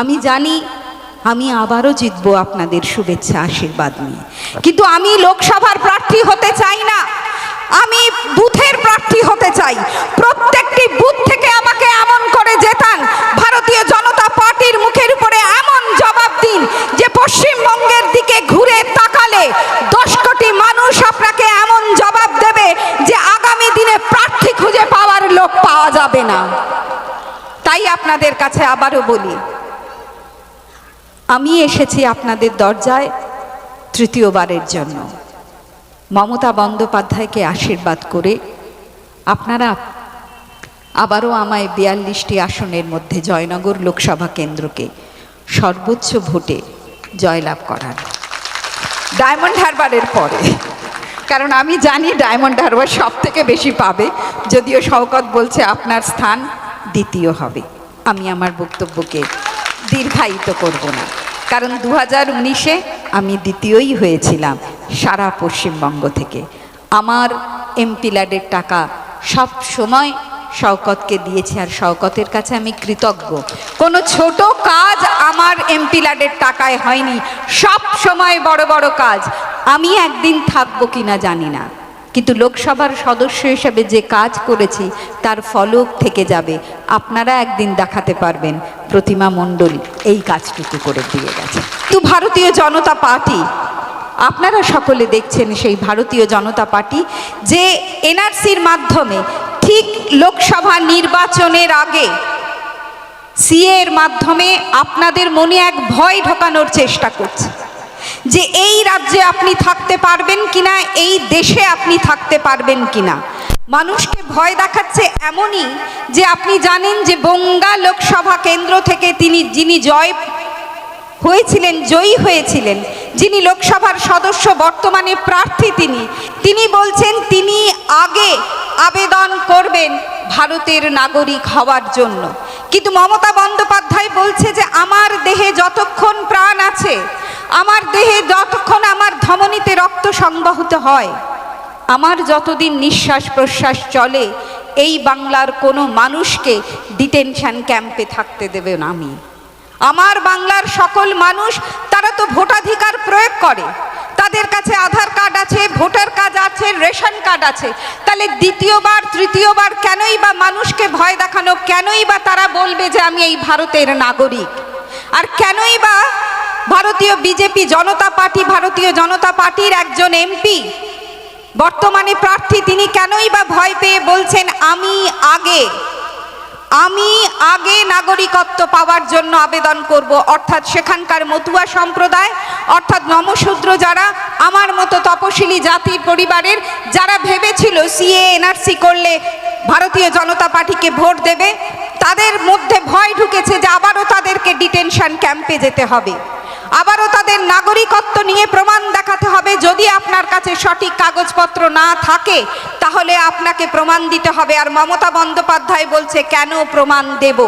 আমি জানি আমি আবারও জিতবো আপনাদের শুভেচ্ছা আশীর্বাদ নিয়ে, কিন্তু আমি লোকসভার প্রার্থী হতে চাই না, আমি বুথের প্রার্থী হতে চাই। প্রত্যেকটি বুথ থেকে আমাকে এমন করে জেতান, ভারতীয় জনতা পার্টির মুখের উপরে এমন জবাব দিন যে পশ্চিমবঙ্গের দিকে ঘুরে তাকালে 10 কোটি মানুষ আপনাকে এমন জবাব দেবে যে আগামী দিনে প্রার্থী খুঁজে পাওয়ার লোক পাওয়া যাবে না। তাই আপনাদের কাছে আবারও বলি, আমি এসেছি আপনাদের দরজায় তৃতীয়বারের জন্য। মমতা বন্দ্যোপাধ্যায়কে আশীর্বাদ করে আপনারা আবারও আমায় 42টি আসনের মধ্যে জয়নগর লোকসভা কেন্দ্রকে সর্বোচ্চ ভোটে জয়লাভ করান, ডায়মন্ড হারবারের পরে। কারণ আমি জানি ডায়মন্ড হারবার সব থেকে বেশি পাবে, যদিও শওকত বলছে আপনার স্থান দ্বিতীয় হবে। আমি আমার বক্তব্যকে দীর্ঘায়িত করব না, কারণ 2019-এ আমি দ্বিতীয়ই হয়েছিলাম সারা পশ্চিমবঙ্গ থেকে। আমার এমপি ল্যাডের টাকা সব সময় শওকতকে দিয়েছি, আর শওকতের কাছে আমি কৃতজ্ঞ। কোনো ছোট কাজ আমার এমপি ল্যাডের টাকায় হয়নি, সব সময় বড় বড় কাজ। আমি একদিন থাকবো কিনা জানি না, কিন্তু লোকসভার সদস্য হিসেবে যে কাজ করেছি তার ফলক থেকে যাবে। আপনারা একদিন দেখাতে পারবেন প্রতিমা মণ্ডল এই কাজটুকু করে দিয়ে গেছে। কিন্তু ভারতীয় জনতা পার্টি, আপনারা সকলে দেখছেন সেই ভারতীয় জনতা পার্টি যে এনআরসির মাধ্যমে ঠিক লোকসভা নির্বাচনের আগে সিএ এর মাধ্যমে আপনাদের মনে এক ভয় ঢোকানোর চেষ্টা করছে যে এই রাজ্যে আপনি থাকতে পারবেন কিনা, এই দেশে আপনি থাকতে পারবেন কিনা। মানুষকে ভয় দেখাচ্ছে এমনই যে আপনি জানেন যে বনগাঁ লোকসভা কেন্দ্র থেকে যিনি জয়ী হয়েছিলেন, যিনি লোকসভার সদস্য বর্তমানে প্রার্থী, তিনি বলছেন তিনি আগে আবেদন করবেন ভারতের নাগরিক হওয়ার জন্য। কিন্তু মমতা বন্দ্যোপাধ্যায় বলছে যে আমার দেহে যতক্ষণ প্রাণ আছে, আমার দেহে যতক্ষণ আমার ধমনীতে রক্ত সংবহিত হয়, আমার যতদিন নিঃশ্বাস প্রশ্বাস চলে, এই বাংলার কোনো মানুষকে ডিটেনশন ক্যাম্পে থাকতে দেবে না আমি। আমার বাংলার সকল মানুষ তারা তো ভোটাধিকার প্রয়োগ করে, তাদের কাছে আধার কার্ড আছে, ভোটার কার্ড আছে, রেশন কার্ড আছে। তাহলে দ্বিতীয়বার তৃতীয়বার কেনই বা মানুষকে ভয় দেখানো, কেনই বা তারা বলবে যে আমি এই ভারতের নাগরিক? আর কেনই বা ভারতীয় বিজেপি জনতা পার্টি, ভারতীয় জনতা পার্টির একজন এমপি বর্তমানে প্রার্থী, তিনি কেনই বা ভয় পেয়ে বলছেন আমি আগে নাগরিকত্ব পাওয়ার জন্য আবেদন করব? অর্থাৎ সেখানকার মতুয়া সম্প্রদায়, অর্থাৎ নমশূদ্র যারা আমার মতো তপশিলি জাতির পরিবারের, যারা ভেবেছিল সিএ এনআরসি করলে ভারতীয় জনতা পার্টিকে ভোট দেবে, তাদের মধ্যে ভয় ঢুকেছে যে আবারও তাদেরকে ডিটেনশন ক্যাম্পে যেতে হবে, আবারও তাদের নাগরিকত্ব নিয়ে প্রমাণ দেখাতে হবে। যদি আপনার কাছে সঠিক কাগজপত্র না থাকে তাহলে আপনাকে প্রমাণ দিতে হবে। আর মমতা বন্দ্যোপাধ্যায় বলছে কেন প্রমাণ দেব?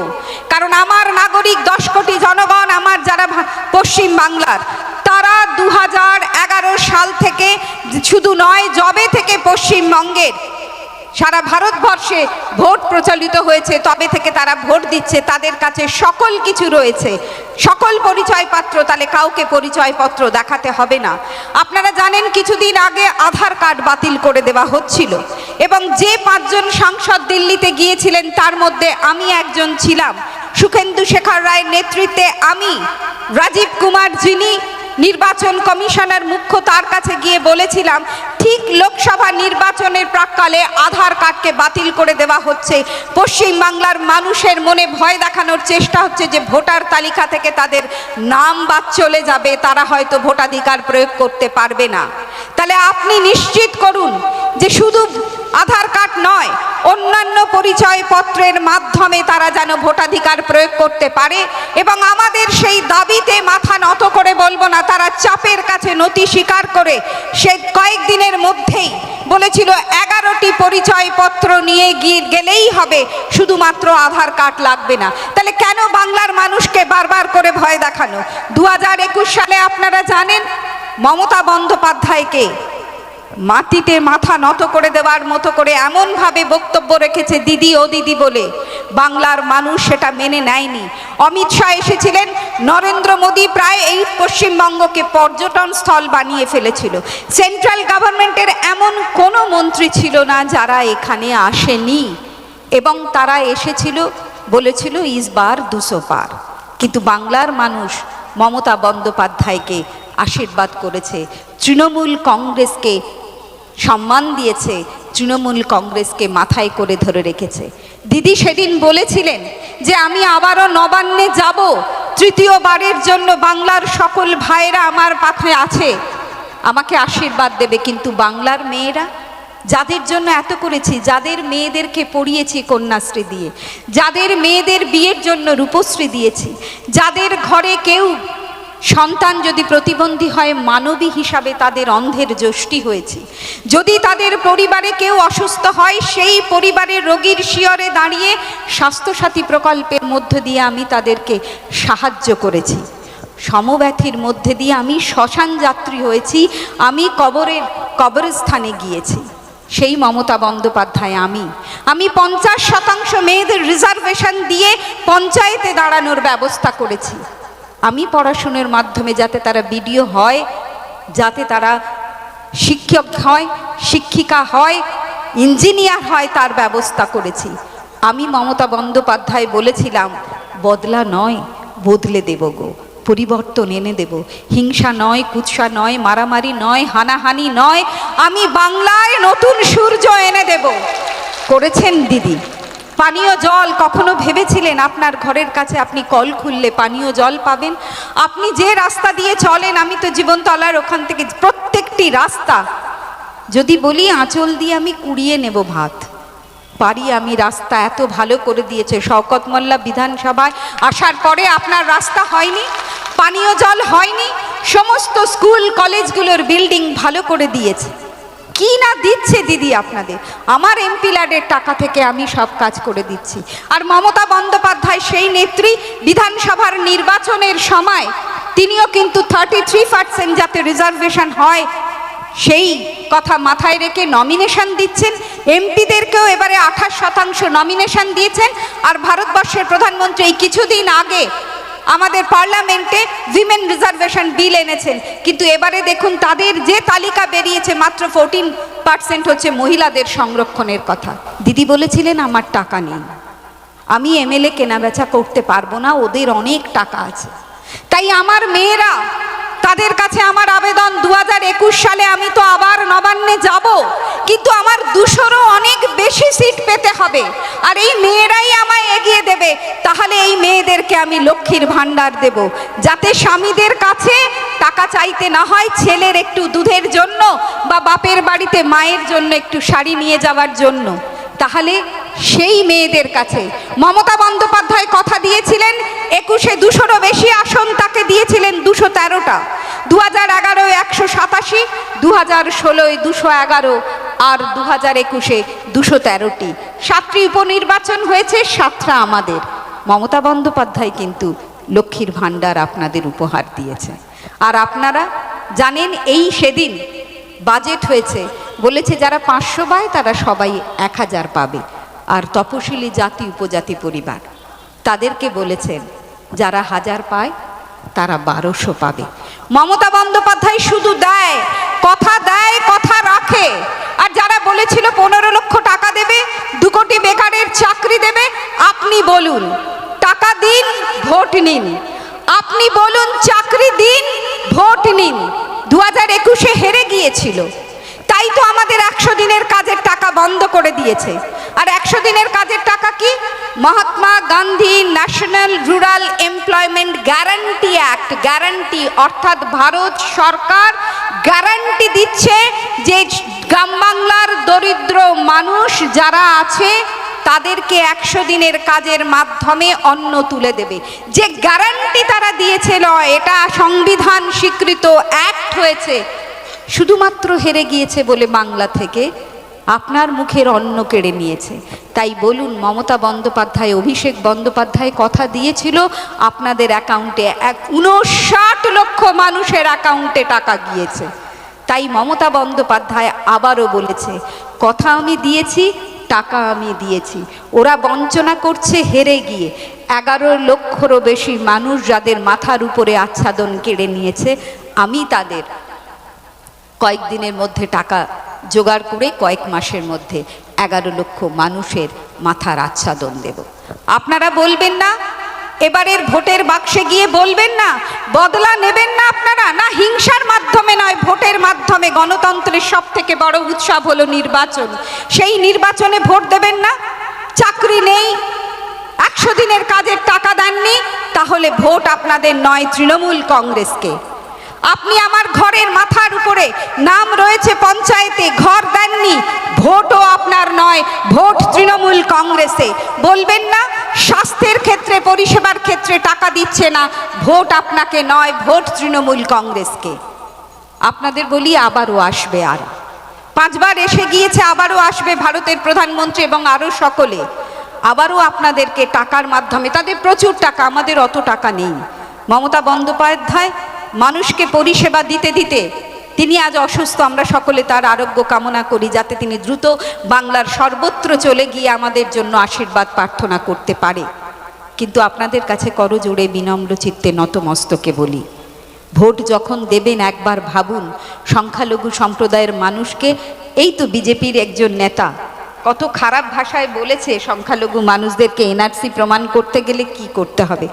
কারণ আমার নাগরিক 10 কোটি জনগণ, আমার যারা পশ্চিম বাংলার, তারা 2011 সাল থেকে শুধু নয়, যবে থেকে পশ্চিমবঙ্গের সারা ভারতবর্ষে ভোট প্রচলিত হয়েছে তবে থেকে তারা ভোট দিচ্ছে, তাদের কাছে সকল কিছু রয়েছে, সকল পরিচয়পত্র। তাহলে কাউকে পরিচয়পত্র দেখাতে হবে না। আপনারা জানেন কিছুদিন আগে আধার কার্ড বাতিল করে দেওয়া হচ্ছিল, এবং যে 5 জন সাংসদ দিল্লিতে গিয়েছিলেন তার মধ্যে আমি একজন ছিলাম। সুখেন্দু শেখর রায়ের নেতৃত্বে আমি, রাজীব কুমার যিনি নির্বাচন কমিশনার মুখ্য, তার কাছে গিয়ে বলেছিলাম ঠিক লোকসভা নির্বাচনের প্রাক্কালে আধার কার্ডকে বাতিল করে দেওয়া হচ্ছে, পশ্চিমবাংলার মানুষের মনে ভয় দেখানোর চেষ্টা হচ্ছে যে ভোটার তালিকা থেকে তাদের নাম বাদ চলে যাবে, তারা হয়তো ভোটাধিকার প্রয়োগ করতে পারবে না। তাহলে আপনি নিশ্চিত করুন যে শুধু আধার কার্ড নয়, অন্যান্য পরিচয়পত্রের মাধ্যমে তারা যেন ভোটাধিকার প্রয়োগ করতে পারে। এবং আমাদের সেই দাবিতে মাথা নত করে বলবো না, তারা চাপের কাছে নতি স্বীকার করে সে কয়েকদিনের মধ্যেই বলেছিল 11টি পরিচয়পত্র নিয়ে গেলেই হবে, শুধুমাত্র আধার কার্ড লাগবে না। তাহলে কেন বাংলার মানুষকে বারবার করে ভয় দেখানো? 2021 সালে আপনারা জানেন মমতা বন্দ্যোপাধ্যায়কে মাটিতে মাথা নত করে দেওয়ার মতো করে এমনভাবে বক্তব্য রেখেছে দিদি ও দিদি বলে, বাংলার মানুষ সেটা মেনে নেয়নি। অমিত শাহ এসেছিলেন, নরেন্দ্র মোদী প্রায় এই পশ্চিমবঙ্গকে পর্যটন স্থল বানিয়ে ফেলেছিল। সেন্ট্রাল গভর্নমেন্টের এমন কোনো মন্ত্রী ছিল না যারা এখানে আসেনি, এবং তারা এসেছিল, বলেছিল ইসবার 200 পার। কিন্তু বাংলার মানুষ মমতা বন্দ্যোপাধ্যায়কে আশীর্বাদ করেছে, তৃণমূল কংগ্রেসকে সম্মান দিয়েছে, তৃণমূল কংগ্রেসকে মাথায় করে ধরে রেখেছে। দিদি সেদিন বলেছিলেন যে আমি আবারও নবান্নে যাব, তৃতীয়বারের জন্য বাংলার সকল ভাইয়েরা আমার পাশে আছে, আমাকে আশীর্বাদ দেবে। কিন্তু বাংলার মেয়েরা, যাদের জন্য এত করেছি, যাদের মেয়েদেরকে পড়িয়েছি কন্যাশ্রী দিয়ে, যাদের মেয়েদের বিয়ের জন্য রূপশ্রী দিয়েছি, যাদের ঘরে কেউ সন্তান যদি প্রতিবন্ধী হয় মানবী হিসাবে তাদের অন্ধের যষ্টি হয়েছে, যদি তাদের পরিবারে কেউ অসুস্থ হয় সেই পরিবারের রোগীর শিয়রে দাঁড়িয়ে স্বাস্থ্যসাথী প্রকল্পের মধ্য দিয়ে আমি তাদেরকে সাহায্য করেছি, সমব্যথীর মধ্যে দিয়ে আমি শ্মশান যাত্রী হয়েছি, আমি কবরস্থানে গিয়েছি। সেই মমতা বন্দ্যোপাধ্যায় আমি 50% মেয়েদের রিজার্ভেশন দিয়ে পঞ্চায়েতে দাঁড়ানোর ব্যবস্থা করেছি। আমি পড়াশোনার মাধ্যমে যাতে তারা বিডিও হয়, যাতে তারা শিক্ষক হয়, শিক্ষিকা হয়, ইঞ্জিনিয়ার হয়, তার ব্যবস্থা করেছি। আমি মমতা বন্দ্যোপাধ্যায় বলেছিলাম বদলা নয়, বদলে দেব গো, পরিবর্তন এনে দেব, হিংসা নয়, কুৎসা নয়, মারামারি নয়, হানাহানি নয়, আমি বাংলায় নতুন সূর্য এনে দেব। করেছেন দিদি। পানীয় জল, কখনো ভেবেছিলেন আপনার ঘরের কাছে আপনি কল খুললে পানীয় জল পাবেন? আপনি যে রাস্তা দিয়ে চলেন, আমি তো জীবনতলার ওখান থেকে প্রত্যেকটি রাস্তা, যদি বলি আঁচল দিয়ে আমি কুড়িয়ে নেব ভাত, পারি আমি। রাস্তা এত ভালো করে দিয়েছে শওকত মোল্লা বিধানসভায় আসার পরে। আপনার রাস্তা হয়নি, পানীয় জল হয়নি, সমস্ত স্কুল কলেজগুলোর বিল্ডিং ভালো করে দিয়েছে। কি না দিচ্ছে দিদি আপনাদের, আমার এমপি ল্যাডের টাকা থেকে আমি সব কাজ করে দিচ্ছি। আর মমতা বন্দ্যোপাধ্যায় সেই নেত্রী, বিধানসভার নির্বাচনের সময় তিনিও কিন্তু 33% যাতে রিজার্ভেশন হয় সেই কথা মাথায় রেখে নমিনেশন দিচ্ছেন। এমপিদেরকেও এবারে 28% নমিনেশন দিয়েছেন। আর ভারতবর্ষের প্রধানমন্ত্রী এই কিছুদিন আগে আমাদের পার্লামেন্টে উইমেন রিজার্ভেশন বিল এনেছেন, কিন্তু এবারে দেখুন তাদের যে তালিকা বেরিয়েছে মাত্র 14% হচ্ছে মহিলাদের সংরক্ষণের কথা। দিদি বলেছিলেন আমার টাকা নেই, আমি এমএলএ কেনাবেচা করতে পারবো না, ওদের অনেক টাকা আছে। তাই আমার মেয়েরা, তাদের কাছে আমার আবেদন, 2021 সালে আমি তো আবার নবান্নে যাব, কিন্তু আমার 200-রও অনেক বেশি সিট পেতে হবে, আর এই মেয়েরাই আমায় এগিয়ে দেবে। তাহলে এই মেয়েদেরকে আমি লক্ষ্মীর ভাণ্ডার দেব, যাতে স্বামীদের কাছে টাকা চাইতে না হয়, ছেলের একটু দুধের জন্য বা বাপের বাড়িতে মায়ের জন্য একটু শাড়ি নিয়ে যাওয়ার জন্য। তাহলে সেই মেয়েদের কাছে মমতা বন্দ্যোপাধ্যায় কথা দিয়েছিলেন, 21-এ 200-রও বেশি আসন তাকে দিয়েছিলেন, 213টা। 2011-এ 187, 2016-এ 211, আর 2021-এ 213টি। 7টি উপনির্বাচন হয়েছে, 7টা আমাদের। মমতা বন্দ্যোপাধ্যায় কিন্তু লক্ষ্মীর ভাণ্ডার আপনাদের উপহার দিয়েছে। আর আপনারা জানেন, এই সেদিন বাজেট হয়েছে, বলেছে যারা 500 পায় তারা সবাই 1000 পাবে, আর তপশিলি জাতি উপজাতি পরিবার তাদেরকে বলেছেন যারা 1000 পায় তারা 1200 পাবে। মমতা বন্দ্যোপাধ্যায় শুধু দেয়, কথা রাখে। আর যারা বলেছিল 15 লক্ষ টাকা দেবে, 2 কোটি বেকারের চাকরি দেবে, আপনি বলুন টাকা দিন, ভোট নিন। আপনি বলুন চাকরি দিন, ভোট নিন। 2021-এ হেরে গিয়েছিল, তাই তো আমাদের 100 দিনের কাজের টাকা বন্ধ করে দিয়েছে। আর 100 দিনের কাজের টাকা কি? Mahatma Gandhi national rural employment guarantee act, guarantee অর্থাৎ ভারত সরকার গ্যারান্টি দিচ্ছে যে গ্রাম বাংলার দরিদ্র মানুষ যারা আছে তাদেরকে 100 দিনের কাজের মাধ্যমে অন্ন তুলে দেবে। যে গ্যারান্টি তারা দিয়েছিল, এটা সংবিধান স্বীকৃত অ্যাক্ট হয়েছে, শুধুমাত্র হেরে গিয়েছে বলে বাংলা থেকে আপনার মুখের অন্ন কেড়ে নিয়েছে। তাই বলুন, মমতা বন্দ্যোপাধ্যায়, অভিষেক বন্দ্যোপাধ্যায় কথা দিয়েছিল আপনাদের অ্যাকাউন্টে 59 লক্ষ মানুষের অ্যাকাউন্টে টাকা গিয়েছে। তাই মমতা বন্দ্যোপাধ্যায় আবারও বলেছে, কথা আমি দিয়েছি, টাকা আমি দিয়েছি। ওরা বঞ্চনা করছে হেরে গিয়ে। 11 লক্ষরও বেশি মানুষ যাদের মাথার উপরে আচ্ছাদন কেড়ে নিয়েছে, আমি তাদের কয়েকদিনের মধ্যে টাকা জোগাড় করে কয়েক মাসের মধ্যে 11 লক্ষ মানুষের মাথার আচ্ছাদন দেব। আপনারা বলবেন না, এবারের ভোটের বাক্সে গিয়ে বলবেন না, বদলা নেবেন না আপনারা? না, হিংসার মাধ্যমে নয়, ভোটের মাধ্যমে। গণতন্ত্রের সব থেকে বড় উৎসব হলো নির্বাচন। সেই নির্বাচনে ভোট দেবেন না? চাকরি নেই, 100 দিনের কাজের টাকা দেননি, তাহলে ভোট আপনাদের নয়, তৃণমূল কংগ্রেসকে। আপনি আমার ঘরের মাথার উপরে নাম রয়েছে পঞ্চায়েতে, ঘর দেননি, ভোটও আপনার নয়, ভোট তৃণমূল কংগ্রেসে। বলবেন না, স্বাস্থ্যের ক্ষেত্রে, পরিষেবার ক্ষেত্রে টাকা দিচ্ছে না, ভোট আপনাকে নয়, ভোট তৃণমূল কংগ্রেসকে। আপনাদের বলি, আবারও আসবে, আর 5 বার এসে গিয়েছে, আবারও আসবে ভারতের প্রধানমন্ত্রী এবং আরও সকলে। আবারও আপনাদেরকে টাকার মাধ্যমে, তাদের প্রচুর টাকা, আমাদের অত টাকা নেই। মমতা বন্দ্যোপাধ্যায় মানুষকে পরিষেবা দিতে দিতে তিনি আজ অসুস্থ। আমরা সকলে তার আরোগ্য কামনা করি, যাতে তিনি দ্রুত বাংলার সর্বত্র চলে গিয়ে আমাদের জন্য আশীর্বাদ প্রার্থনা করতে পারে। কিন্তু আপনাদের কাছে করজোড়ে বিনম্র চিত্তে নতমস্তকে বলি, ভোট যখন দেবেন একবার ভাবুন, সংখ্যালঘু সম্প্রদায়ের মানুষকে, এই তো বিজেপির একজন নেতা কত খারাপ ভাষায় বলেছে সংখ্যালঘু মানুষদেরকে এনআরসি প্রমাণ করতে গেলে কি করতে হবে।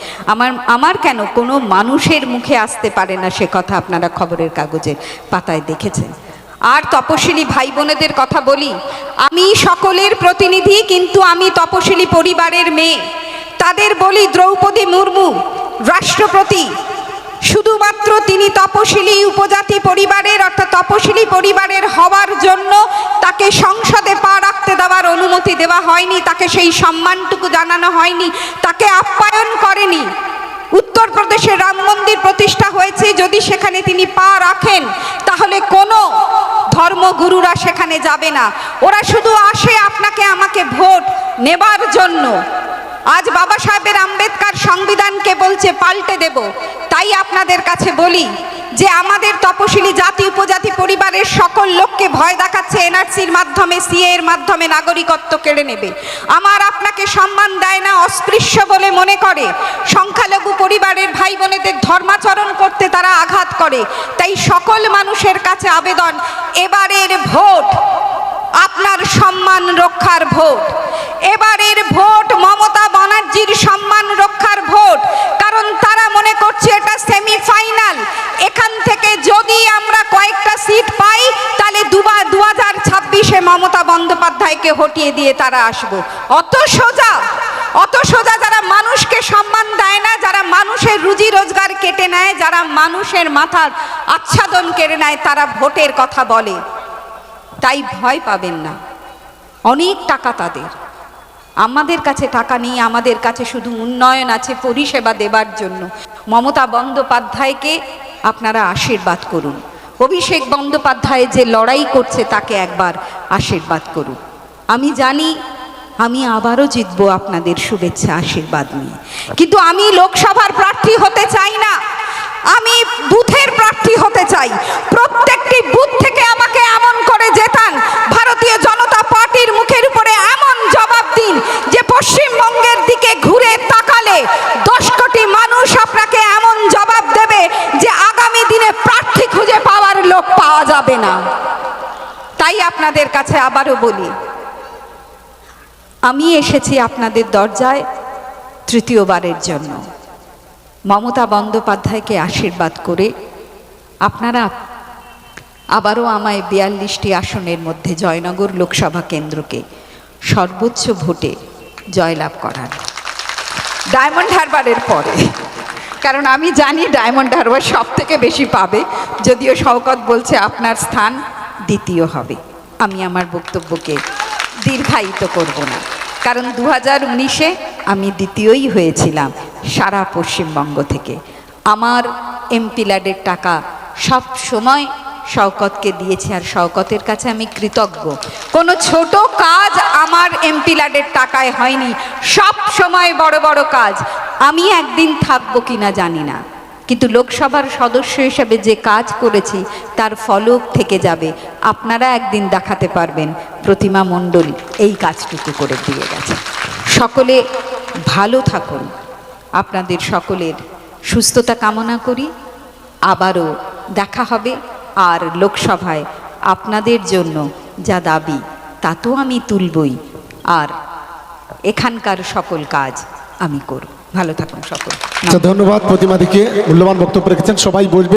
আমার কেন, কোনো মানুষের মুখে আসতে পারে না সে কথা, আপনারা খবরের কাগজের পাতায় দেখেছেন। আর তপশিলি ভাই বোনেদের কথা বলি, আমি সকলের প্রতিনিধি, কিন্তু আমি তপশিলি পরিবারের মেয়ে। তাদের বলি, দ্রৌপদী মুর্মু রাষ্ট্রপতি, শুধুমাত্র তিনি তপশিলি উপজাতি পরিবারের, অর্থাৎ তপশিলি পরিবারের হওয়ার জন্য তাকে সংসদে পা রাখতে দেওয়ার অনুমতি দেওয়া হয়নি, তাকে সেই সম্মানটুকু জানানো হয়নি, তাকে আপ্যায়ন করেনি। উত্তরপ্রদেশে রাম মন্দির প্রতিষ্ঠা হয়েছে, যদি সেখানে তিনি পা রাখেন তাহলে কোনো ধর্মগুরুরা সেখানে যাবে না, ওরা শুধু আসে আপনাকে আমাকে ভোট নেবার জন্য। আজ বাবা সাহেবের আম্বেদকর সংবিধানকে বলছে পাল্টে দেব। তাই আপনাদের কাছে বলি যে আমাদের তপশিলি জাতি উপজাতি পরিবারের সকল লোককে ভয় দেখাচ্ছে, এনআরসির মাধ্যমে, সিএ এর মাধ্যমে নাগরিকত্ব কেড়ে নেবে। আমার আপনাকে সম্মান দেয় না, অস্পৃশ্য বলে মনে করে। সংখ্যালঘু পরিবারের ভাই বোনেদের ধর্মাচরণ করতে তারা আঘাত করে। তাই সকল মানুষের কাছে আবেদন, এবারের ভোট আপনার সম্মান রক্ষার ভোট। এবারের ভোট মমতা ব্যানার্জির সম্মান রক্ষার ভোট। কারণ তারা মনে করছে এটা সেমিফাইনাল, এখান থেকে যদি আমরা কয়েকটা সিট পাই তাহলে 2026-এ মমতা বন্দ্যোপাধ্যায়কে হটিয়ে দিয়ে তারা আসবো। অত সোজা, অত সোজা। যারা মানুষকে সম্মান দেয় না, যারা মানুষের রুজি রোজগার কেটে নেয়, যারা মানুষের মাথার আচ্ছাদন কেড়ে নেয়, তারা ভোটের কথা বলে। তাই ভয় পাবেন না, অনেক টাকা তাদের। আমাদের কাছে টাকা নেই, আমাদের কাছে শুধু উন্নয়ন আছে পরিষেবা দেবার জন্য। মমতা বন্দ্যোপাধ্যায়কে আপনারা আশীর্বাদ করুন। অভিষেক বন্দ্যোপাধ্যায় যে লড়াই করছে তাকে একবার আশীর্বাদ করুন। আমি জানি আমি আবারও জিতবো আপনাদের শুভেচ্ছা আশীর্বাদ নিয়ে, কিন্তু আমি লোকসভার প্রার্থী হতে চাই না, আমি বুথের প্রার্থী হতে চাই। প্রত্যেকটি বুথ থেকে আমাকে এমন করে জেতান, ভারতীয় জনতা পার্টির মুখের উপরে এমন জবাব দিন যে পশ্চিমবঙ্গের দিকে ঘুরে তাকালে 10 কোটি মানুষ আপনাকে এমন জবাব দেবে যে আগামী দিনে প্রার্থী খুঁজে পাওয়ার লোক পাওয়া যাবে না। তাই আপনাদের কাছে আবারও বলি, আমি এসেছি আপনাদের দরজায় তৃতীয়বারের জন্য। মমতা বন্দ্যোপাধ্যায়কে আশীর্বাদ করে আপনারা আবারও আমায় 42টি আসনের মধ্যে জয়নগর লোকসভা কেন্দ্রকে সর্বোচ্চ ভোটে জয়লাভ করান, ডায়মন্ড হারবারের পরে। কারণ আমি জানি ডায়মন্ড হারবার সব থেকে বেশি পাবে, যদিও শওকত বলছে আপনার স্থান দ্বিতীয় হবে। আমি আমার বক্তব্যকে দীর্ঘায়িত করব না, কারণ 2019-এ আমি দ্বিতীয়ই হয়েছিলাম সারা পশ্চিমবঙ্গ থেকে। আমার এমপি ল্যাডের টাকা সব সময় শওকতকে দিয়েছি, আর শওকতের কাছে আমি কৃতজ্ঞ। কোনো ছোট কাজ আমার এমপি ল্যাডের টাকায় হয়নি, সব সময় বড় বড় কাজ। আমি একদিন থাকবো কিনা জানি না, কিন্তু লোকসভার সদস্য হিসেবে যে কাজ করেছি তার ফলক থেকে যাবে। আপনারা একদিন দেখাতে পারবেন প্রতিমা মণ্ডল এই কাজটুকু করে দিয়ে গেছে। সকলে ভালো থাকুন, আপনাদের সকলের সুস্থতা কামনা করি। আবারও দেখা হবে, আর লোকসভায় আপনাদের জন্য যা দাবি তা তো আমি তুলবই, আর এখানকার সকল কাজ আমি করব। ভালো থাকুন সকল। ধন্যবাদ প্রতিমাদিকে, মূল্যবান বক্তব্য রেখেছেন। সবাই বসবে।